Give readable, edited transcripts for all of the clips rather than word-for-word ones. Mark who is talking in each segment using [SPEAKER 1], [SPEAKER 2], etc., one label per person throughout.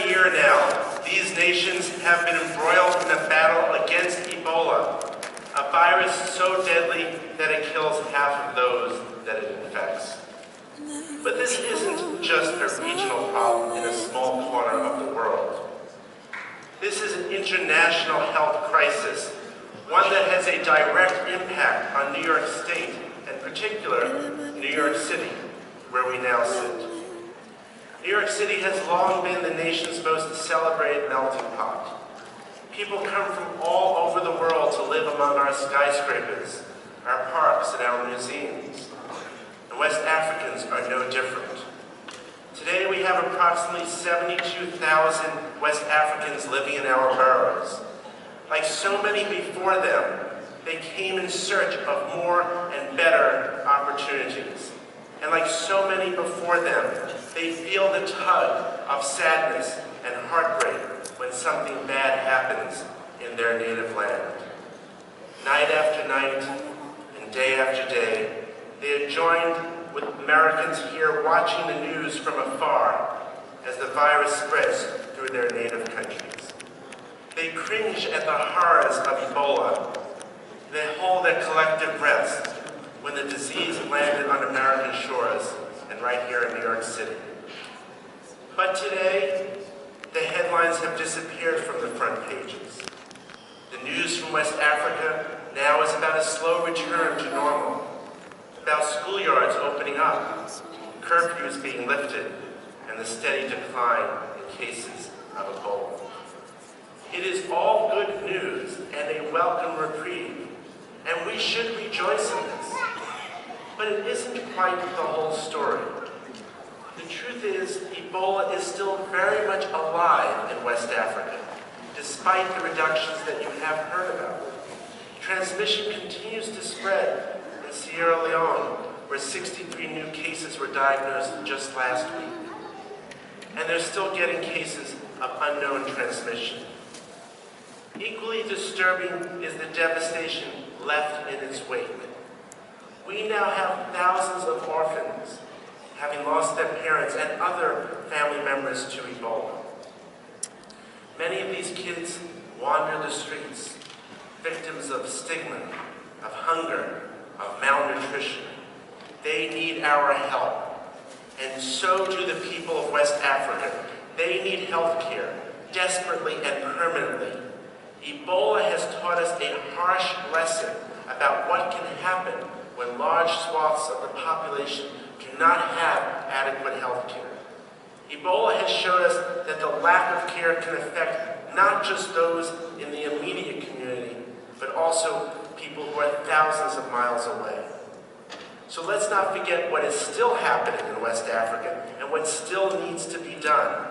[SPEAKER 1] year now, these nations have been embroiled in a battle against Ebola, a virus so deadly that it kills half of those that it infects. But this isn't just a regional problem in a small corner of the world. This is an international health crisis, one that has a direct impact on New York State, and in particular, New York City, where we now sit. New York City has long been the nation's most celebrated melting pot. People come from all over the world to live among our skyscrapers, our parks, and our museums. And West Africans are no different. Today we have approximately 72,000 West Africans living in our boroughs. Like so many before them, they came in search of more and better opportunities. And like so many before them, they feel the tug of sadness and heartbreak when something bad happens in their native land. Night after night and day after day, they are joined with Americans here watching the news from afar as the virus spreads through their native countries. They cringe at the horrors of Ebola. They hold their collective breaths when the disease landed on American shores and right here in New York City. But today, the headlines have disappeared from the front pages. The news from West Africa now is about a slow return to normal, about schoolyards opening up, curfews being lifted, and the steady decline in cases of Ebola. It is all good news and a welcome reprieve, and we should rejoice in this. But it isn't quite the whole story. The truth is, Ebola is still very much alive in West Africa, despite the reductions that you have heard about. Transmission continues to spread in Sierra Leone, where 63 new cases were diagnosed just last week. And they're still getting cases of unknown transmission. Equally disturbing is the devastation left in its wake. We now have thousands of orphans having lost their parents and other family members to Ebola. Many of these kids wander the streets, victims of stigma, of hunger, of malnutrition. They need our help, and so do the people of West Africa. They need health care, desperately and permanently. Ebola has taught us a harsh lesson about what can happen when large swaths of the population do not have adequate health care. Ebola has shown us that the lack of care can affect not just those in the immediate community, but also people who are thousands of miles away. So let's not forget what is still happening in West Africa and what still needs to be done.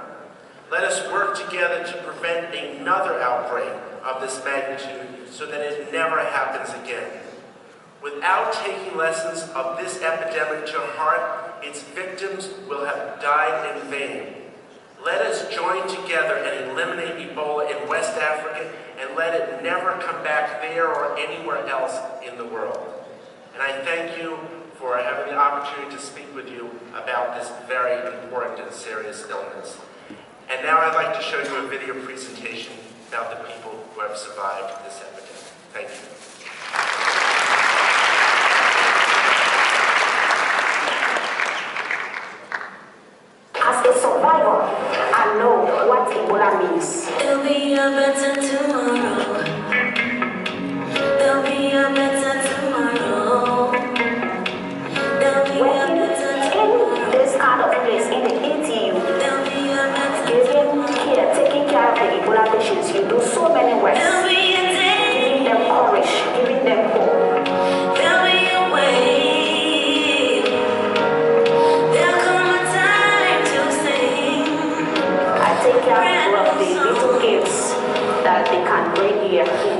[SPEAKER 1] Let us work together to prevent another outbreak of this magnitude so that it never happens again. Without taking lessons of this epidemic to heart, its victims will have died in vain. Let us join together and eliminate Ebola in West Africa and let it never come back there or anywhere else in the world. And I thank you for having the opportunity to speak with you about this very important and serious illness. And now I'd like to show you a video presentation about the people who have survived this epidemic. Thank you.
[SPEAKER 2] As a survivor, I know what Ebola means.
[SPEAKER 3] There'll be a better tomorrow. There'll be a better tomorrow. There'll be a better tomorrow.
[SPEAKER 2] In this kind of place, in the ETU,
[SPEAKER 3] There'll be a better
[SPEAKER 2] giving care, taking care of the Ebola patients, you do so many works.
[SPEAKER 3] There'll be a day.
[SPEAKER 2] Giving them courage, giving them hope.
[SPEAKER 3] There'll be a way. There'll come a time to sing.
[SPEAKER 2] I take care of the little gifts that they can bring here.